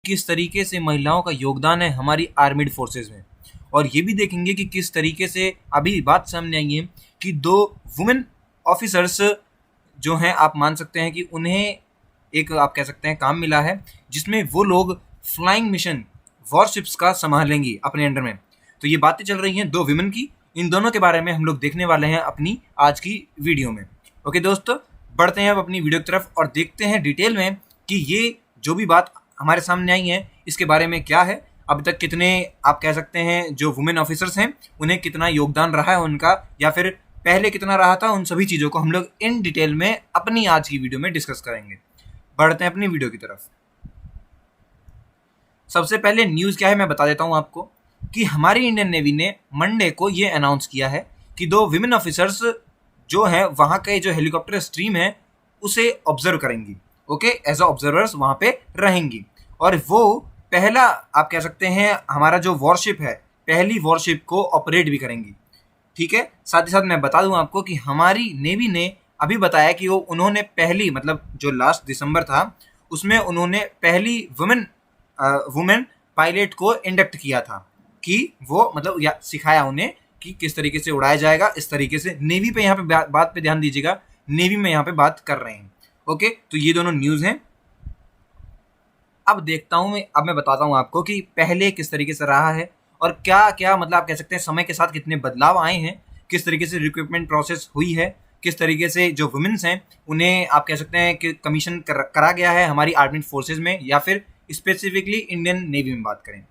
किस तरीके से महिलाओं का योगदान है हमारी आर्मिड फोर्सेज में, और ये भी देखेंगे कि किस तरीके से अभी बात सामने आई है कि 2 वुमेन ऑफिसर्स जो हैं, आप मान सकते हैं कि उन्हें एक आप कह सकते हैं काम मिला है जिसमें वो लोग फ्लाइंग मिशन वॉरशिप्स का संभालेंगी अपने अंडर में। तो ये बातें चल रही हैं 2 विमेन की, इन दोनों के बारे में हम लोग देखने वाले हैं अपनी आज की वीडियो में। ओके दोस्तों, बढ़ते हैं अब अपनी वीडियो की तरफ और देखते हैं डिटेल में कि ये जो भी बात हमारे सामने आई है इसके बारे में क्या है, अब तक कितने आप कह सकते हैं जो वुमेन ऑफिसर्स हैं उन्हें कितना योगदान रहा है उनका, या फिर पहले कितना रहा था, उन सभी चीज़ों को हम लोग इन डिटेल में अपनी आज की वीडियो में डिस्कस करेंगे। बढ़ते हैं अपनी वीडियो की तरफ। सबसे पहले न्यूज़ क्या है मैं बता देता हूं आपको कि हमारी इंडियन नेवी ने मंडे को ये अनाउंस किया है कि 2 विमेन ऑफिसर्स जो हैं वहाँ के जो हेलीकॉप्टर स्ट्रीम है उसे ऑब्जर्व करेंगी। ओके, एज अ ऑब्जर्वर्स वहाँ पे रहेंगी, और वो पहला आप कह सकते हैं हमारा जो वॉरशिप है, पहली वॉरशिप को ऑपरेट भी करेंगी। ठीक है, साथ ही साथ मैं बता दूं आपको कि हमारी नेवी ने अभी बताया कि उन्होंने पहली मतलब जो लास्ट दिसंबर था उसमें उन्होंने पहली वुमेन पायलट को इंडक्ट किया था कि वो मतलब या सिखाया उन्हें कि किस तरीके से उड़ाया जाएगा। इस तरीके से नेवी पे यहाँ पे बात पे ध्यान दीजिएगा, नेवी में यहाँ पे बात कर रहे हैं। ओके, तो ये दोनों न्यूज़ हैं। अब देखता हूँ अब मैं बताता हूँ आपको कि पहले किस तरीके से रहा है और क्या क्या मतलब आप कह सकते हैं समय के साथ कितने बदलाव आए हैं, किस तरीके से रिक्रूटमेंट प्रोसेस हुई है, किस तरीके से जो वुमेन्स हैं उन्हें आप कह सकते हैं कि कमीशन करा गया है हमारी आर्मी फोर्सेज में, या फिर स्पेसिफिकली इंडियन नेवी में बात करें।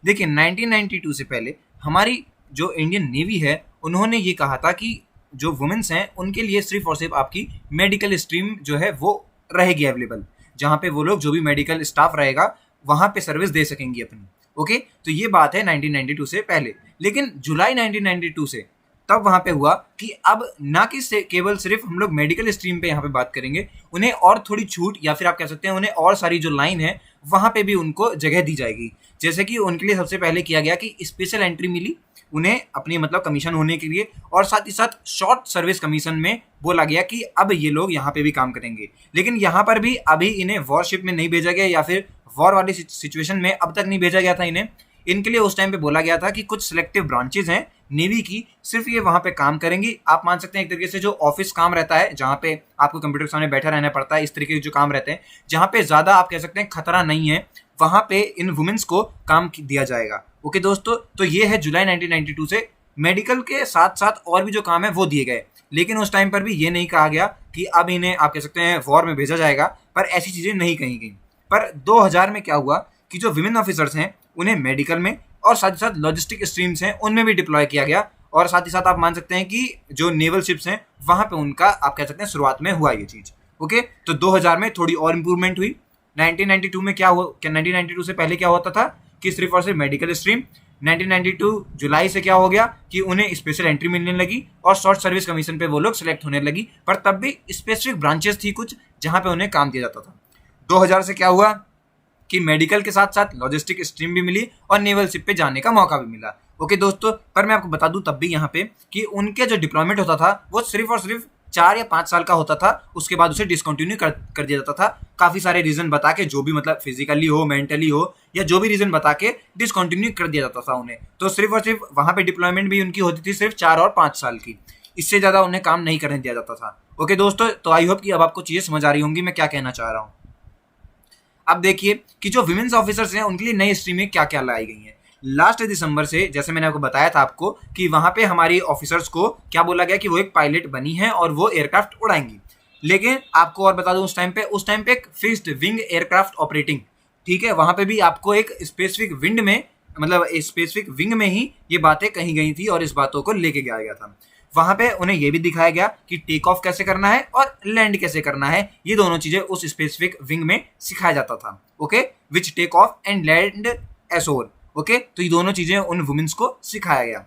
देखिए 1992 से पहले हमारी जो इंडियन नेवी है उन्होंने ये कहा था कि जो वुमेन्स हैं उनके लिए सिर्फ और सिर्फ आपकी मेडिकल स्ट्रीम जो है वो रहेगी अवेलेबल, जहाँ पे वो लोग जो भी मेडिकल स्टाफ रहेगा वहाँ पे सर्विस दे सकेंगी अपनी। ओके, तो ये बात है 1992 से पहले। लेकिन जुलाई 1992 से तब वहाँ पे हुआ कि अब ना कि केवल सिर्फ हम लोग मेडिकल स्ट्रीम पे यहाँ पे बात करेंगे, उन्हें और थोड़ी छूट या फिर आप कह सकते हैं उन्हें और सारी जो लाइन है वहाँ पे भी उनको जगह दी जाएगी। जैसे कि उनके लिए सबसे पहले किया गया कि स्पेशल एंट्री मिली उन्हें अपनी मतलब कमीशन होने के लिए, और साथ ही साथ शॉर्ट सर्विस कमीशन में बोला गया कि अब ये लोग यहाँ पे भी काम करेंगे। लेकिन यहाँ पर भी अभी इन्हें वॉरशिप में नहीं भेजा गया, या फिर वॉर वाली सिचुएशन में अब तक नहीं भेजा गया था इन्हें। इनके लिए उस टाइम पे बोला गया था कि कुछ सिलेक्टिव ब्रांचेज हैं नेवी की, सिर्फ ये वहाँ पे काम करेंगी। आप मान सकते हैं एक तरीके से जो ऑफिस काम रहता है जहाँ पे आपको कंप्यूटर के सामने बैठा रहना पड़ता है, इस तरीके के जो काम रहते हैं जहाँ पे ज़्यादा आप कह सकते हैं खतरा नहीं है, वहाँ पे इन वुमेन्स को काम दिया जाएगा। ओके दोस्तों, तो ये है जुलाई 1992 से। मेडिकल के साथ साथ और भी जो काम है वो दिए गए, लेकिन उस टाइम पर भी ये नहीं कहा गया कि अब इन्हें आप कह सकते हैं वॉर में भेजा जाएगा, पर ऐसी चीज़ें नहीं कही गई। पर 2000 में क्या हुआ कि जो विमेन ऑफिसर्स हैं उन्हें मेडिकल में और साथ ही साथ लॉजिस्टिक स्ट्रीम्स हैं उनमें भी डिप्लॉय किया गया, और साथ ही साथ आप मान सकते हैं कि जो नेवल शिप्स हैं वहाँ पे उनका आप कह सकते हैं शुरुआत में हुआ ये चीज़। ओके, तो 2000 में थोड़ी और इम्प्रूवमेंट हुई। 1992 में क्या हुआ, 1992 से पहले क्या होता था कि सिर्फ और सिर्फ मेडिकल स्ट्रीम। 1992 जुलाई से क्या हो गया कि उन्हें स्पेशल एंट्री मिलने लगी और शॉर्ट सर्विस कमीशन पे वो लोग सिलेक्ट होने लगी, पर तब भी स्पेसिफिक ब्रांचेस थी कुछ जहाँ पे उन्हें काम दिया जाता था। 2000 से क्या हुआ कि मेडिकल के साथ साथ लॉजिस्टिक स्ट्रीम भी मिली और नेवल शिप पे जाने का मौका भी मिला। ओके दोस्तों, पर मैं आपको बता दूं तब भी यहाँ पे कि उनके जो डिप्लॉयमेंट होता था वो सिर्फ और सिर्फ 4 या 5 साल का होता था, उसके बाद उसे डिसकंटिन्यू कर दिया जाता था। काफ़ी सारे रीज़न बता के, जो भी मतलब फिजिकली हो, मेंटली हो, या जो भी रीज़न बता के डिसकंटिन्यू कर दिया जाता था उन्हें। तो सिर्फ और सिर्फ वहाँ पे डिप्लॉयमेंट भी उनकी होती थी सिर्फ 4 और 5 साल की, इससे ज़्यादा उन्हें काम नहीं करने दिया जाता था। ओके दोस्तों, तो आई होप कि अब आपको चीज़ें समझ आ रही होंगी मैं क्या कहना चाह रहा हूँ। अब देखिए कि जो विमेन्स ऑफिसर्स हैं उनके लिए नई स्ट्रीमें क्या क्या लाई गई हैं। लास्ट दिसंबर से जैसे मैंने आपको बताया था आपको कि वहाँ पे हमारी ऑफिसर्स को क्या बोला गया कि वो एक पायलट बनी है और वो एयरक्राफ्ट उड़ाएंगी। लेकिन आपको और बता दूं उस टाइम पे एक फिक्स्ड विंग एयरक्राफ्ट ऑपरेटिंग, ठीक है, वहाँ पे भी आपको एक स्पेसिफिक विंड में मतलब स्पेसिफिक विंग में ही ये बातें कही गई थी और इस बातों को लेके गया गया था। वहाँ पे उन्हें ये भी दिखाया गया कि टेक ऑफ कैसे करना है और लैंड कैसे करना है, ये दोनों चीज़ें उस स्पेसिफिक विंग में सिखाया जाता था। Okay, which take off and land एसोर। ओके, तो ये दोनों चीज़ें उन वुमेन्स को सिखाया गया।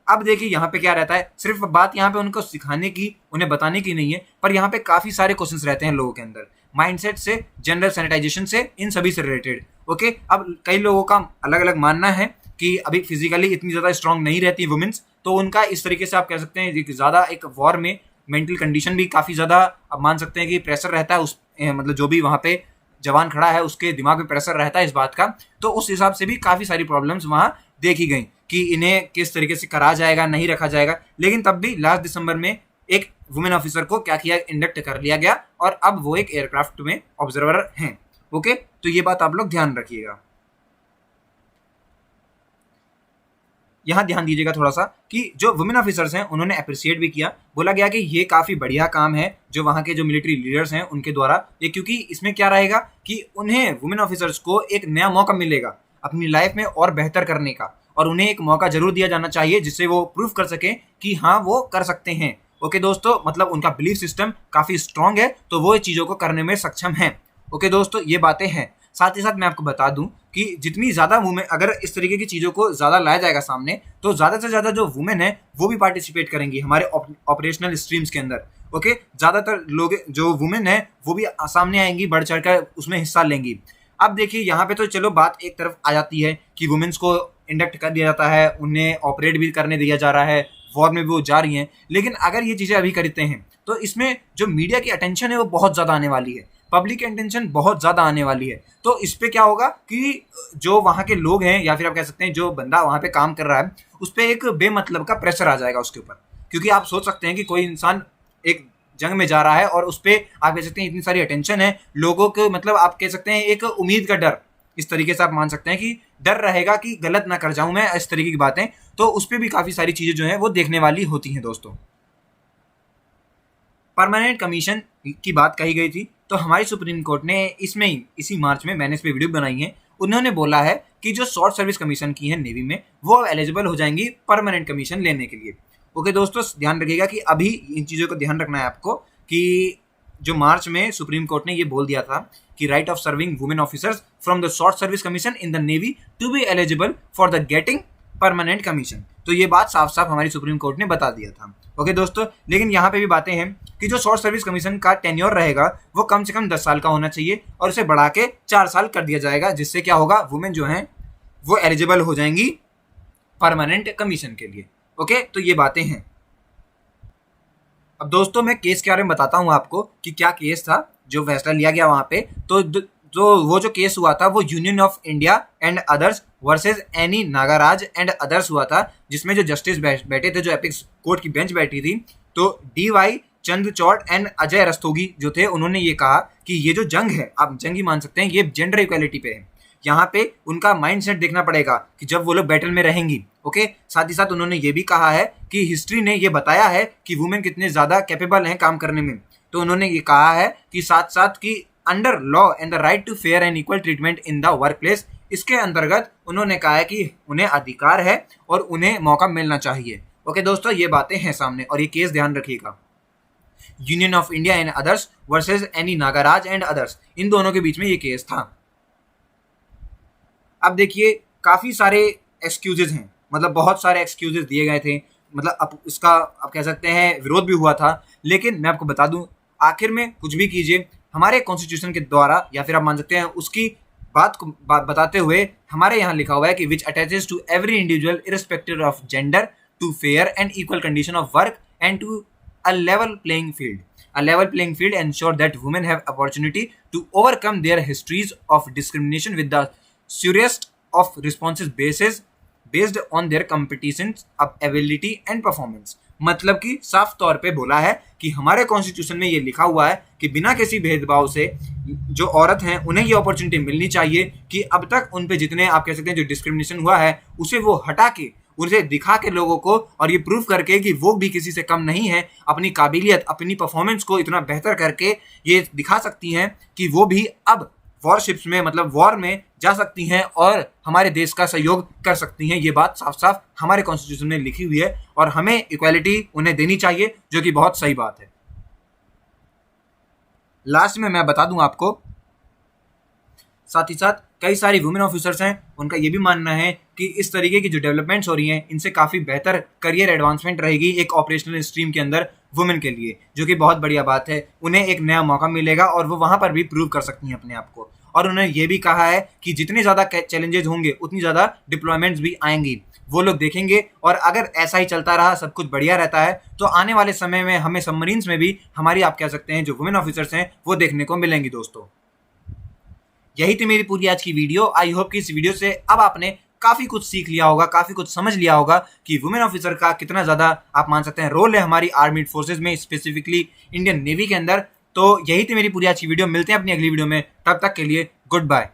अब देखिए यहाँ पे क्या रहता है, सिर्फ बात यहाँ पे उनको सिखाने की, उन्हें बताने की नहीं है, पर यहाँ पे काफ़ी सारे क्वेश्चंस रहते हैं लोगों के अंदर, माइंडसेट से, जनरल सैनिटाइजेशन से, इन सभी से रिलेटेड। ओके, अब कई लोगों का अलग अलग मानना है कि अभी फिजिकली इतनी ज़्यादा स्ट्रांग नहीं रहती वुमेन्स, तो उनका इस तरीके से आप कह सकते हैं ज़्यादा एक वॉर में मेंटल कंडीशन भी काफ़ी ज़्यादा आप मान सकते हैं कि प्रेशर रहता है उस मतलब जो भी वहाँ पे जवान खड़ा है उसके दिमाग में प्रेशर रहता है इस बात का, तो उस हिसाब से भी काफ़ी सारी प्रॉब्लम्स वहाँ देखी गई कि इन्हें किस तरीके से करा जाएगा, नहीं रखा जाएगा। लेकिन तब भी लास्ट दिसंबर में एक वुमेन ऑफिसर को क्या किया, इंडक्ट कर लिया गया और अब वो एक एयरक्राफ्ट में ऑब्जर्वर हैं। ओके, तो ये बात आप लोग ध्यान रखिएगा। यहाँ ध्यान दीजिएगा थोड़ा सा कि जो वुमेन ऑफिसर्स हैं उन्होंने अप्रिशिएट भी किया, बोला गया कि ये काफ़ी बढ़िया काम है जो वहाँ के जो मिलिट्री लीडर्स हैं उनके द्वारा ये, क्योंकि इसमें क्या रहेगा कि उन्हें वुमेन ऑफिसर्स को एक नया मौका मिलेगा अपनी लाइफ में और बेहतर करने का, और उन्हें एक मौका जरूर दिया जाना चाहिए जिससे वो प्रूव कर सकें कि हाँ वो कर सकते हैं। ओके दोस्तों, मतलब उनका बिलीफ सिस्टम काफ़ी स्ट्रांग है तो वो चीज़ों को करने में सक्षम हैं। ओके दोस्तों, ये बातें हैं। साथ ही साथ मैं आपको बता दूं कि जितनी ज़्यादा वुमेन, अगर इस तरीके की चीज़ों को ज़्यादा लाया जाएगा सामने, तो ज़्यादा से ज़्यादा जो वुमेन है वो भी पार्टिसिपेट करेंगी हमारे ऑपरेशनल स्ट्रीम्स के अंदर। ओके, ज़्यादातर लोग जो वुमेन है वो भी सामने आएंगी, बढ़ चढ़ कर उसमें हिस्सा लेंगी। अब देखिए यहाँ पे तो चलो बात एक तरफ आ जाती है कि वुमेन्स को इंडक्ट कर दिया जाता है, उन्हें ऑपरेट भी करने दिया जा रहा है, वॉर में भी वो जा रही हैं। लेकिन अगर ये चीज़ें अभी करते हैं तो इसमें जो मीडिया की अटेंशन है वो बहुत ज़्यादा आने वाली है, पब्लिक अटेंशन बहुत ज़्यादा आने वाली है। तो इस पे क्या होगा कि जो वहाँ के लोग हैं या फिर आप कह सकते हैं जो बंदा वहाँ पे काम कर रहा है उस पर एक बेमतलब का प्रेशर आ जाएगा उसके ऊपर। क्योंकि आप सोच सकते हैं कि कोई इंसान एक जंग में जा रहा है और उस पर आप कह सकते हैं इतनी सारी अटेंशन है लोगों को, मतलब आप कह सकते हैं एक उम्मीद का डर, इस तरीके से आप मान सकते हैं कि डर रहेगा कि गलत ना कर जाऊं मैं, इस तरीके की बातें। तो उस पर भी काफ़ी सारी चीज़ें जो हैं वो देखने वाली होती हैं दोस्तों। परमानेंट कमीशन की बात कही गई थी, तो हमारी सुप्रीम कोर्ट ने इसमें ही इसी मार्च में, मैंने इस पर वीडियो बनाई है, उन्होंने बोला है कि जो शॉर्ट सर्विस कमीशन की है नेवी में वो एलिजिबल हो जाएंगी परमानेंट कमीशन लेने के लिए। ओके दोस्तों, ध्यान रखिएगा कि अभी इन चीज़ों को ध्यान रखना है आपको कि जो मार्च में सुप्रीम कोर्ट ने ये बोल दिया था कि right of serving women officers from the short service commission in the navy to be eligible for the getting permanent commission. तो ये बात साफ साफ हमारी सुप्रीम कोर्ट ने बता दिया था। ओके दोस्तों, लेकिन यहाँ पे भी बातें हैं कि जो शॉर्ट सर्विस कमीशन का टेन्योर रहेगा वो कम से कम 10 साल का होना चाहिए और उसे बढ़ा के 4 साल कर दिया जाएगा, जिससे क्या होगा, वुमेन जो हैं वो एलिजिबल हो जाएंगी परमानेंट कमीशन के लिए। ओके, तो ये बातें हैं। अब दोस्तों मैं केस के बारे में बताता हूँ आपको कि क्या केस था जो फैसला लिया गया वहाँ पे। तो वो जो केस हुआ था वो union of India and others versus any Nagaraj and others हुआ था, जिसमें जो जस्टिस बैठे थे, जो एपिक्स कोर्ट की बेंच बैठी थी, तो DY चंद्रचूड़ एंड अजय रस्तोगी जो थे, उन्होंने ये कहा कि ये जो जंग है, आप जंग ही मान सकते हैं, ये जेंडर इक्वालिटी पे है। यहाँ पे उनका माइंडसेट देखना पड़ेगा कि जब वो लोग बैटल में रहेंगी। ओके, साथ ही साथ उन्होंने ये भी कहा है कि हिस्ट्री ने ये बताया है कि वुमेन कितने ज़्यादा कैपेबल हैं काम करने में। तो उन्होंने ये कहा है कि साथ साथ कि under law and the right to fair and equal treatment in the workplace, इसके अंतर्गत उन्होंने कहा है कि उन्हें अधिकार है और उन्हें मौका मिलना चाहिए। ओके दोस्तों, ये बातें हैं सामने और ये केस ध्यान रखिएगा। Union of India and others versus any Nagaraj and others, इन दोनों के बीच में ये केस था। अब देखिए काफ़ी सारे एक्सक्यूजेज हैं, मतलब बहुत सारे एक्सक्यूजेज दिए गए थे, मतलब अब इसका आप कह सकते हैं विरोध भी हुआ था। लेकिन मैं आपको बता दूं, आखिर में कुछ भी कीजिए, हमारे कॉन्स्टिट्यूशन के द्वारा या फिर आप मान सकते हैं उसकी बात बताते हुए हमारे यहाँ लिखा हुआ है कि which attaches to every individual irrespective of gender to fair and equal condition of work and to a level playing field. A level playing field ensure that women have opportunity to overcome their histories of discrimination with the surest of responses based on their competence, ability and performance. मतलब कि साफ तौर पे बोला है कि हमारे constitution में ये लिखा हुआ है कि बिना किसी भेदभाव से जो औरत हैं उन्हें ये अपॉर्चुनिटी मिलनी चाहिए कि अब तक उन पे जितने आप कह सकते हैं जो डिस्क्रिमिनेशन हुआ है उसे वो हटा के, उसे दिखा के लोगों को, और ये प्रूव करके कि वो भी किसी से कम नहीं है, अपनी काबिलियत, अपनी परफॉर्मेंस को इतना बेहतर करके ये दिखा सकती हैं कि वो भी अब वॉरशिप्स में, मतलब वॉर में जा सकती हैं और हमारे देश का सहयोग कर सकती हैं। ये बात साफ साफ हमारे कॉन्स्टिट्यूशन में लिखी हुई है और हमें इक्वालिटी उन्हें देनी चाहिए, जो कि बहुत सही बात है। लास्ट में मैं बता दूं आपको, साथ ही साथ कई सारी वुमेन ऑफिसर्स हैं, उनका ये भी मानना है कि इस तरीके की जो डेवलपमेंट्स हो रही हैं इनसे काफ़ी बेहतर करियर एडवांसमेंट रहेगी एक ऑपरेशनल स्ट्रीम के अंदर वुमेन के लिए, जो कि बहुत बढ़िया बात है। उन्हें एक नया मौका मिलेगा और वो वहाँ पर भी प्रूव कर सकती हैं अपने आप को। और उन्होंने ये भी कहा है कि जितने ज़्यादा चैलेंजेस होंगे उतनी ज़्यादा डिप्लॉयमेंट्स भी आएंगी, वो लोग देखेंगे। और अगर ऐसा ही चलता रहा, सब कुछ बढ़िया रहता है, तो आने वाले समय में हमें सबमरीन्स में भी हमारी आप कह सकते हैं जो वुमेन ऑफिसर्स हैं वो देखने को मिलेंगी दोस्तों। यही थी मेरी पूरी आज की वीडियो। आई होप कि इस वीडियो से अब आपने काफी कुछ सीख लिया होगा, काफी कुछ समझ लिया होगा कि वुमेन ऑफिसर का कितना ज्यादा आप मान सकते हैं रोल है हमारी आर्म्ड फोर्सेज में, स्पेसिफिकली इंडियन नेवी के अंदर। तो यही थी मेरी पूरी आज की वीडियो। मिलते हैं अपनी अगली वीडियो में, तब तक के लिए गुड बाय।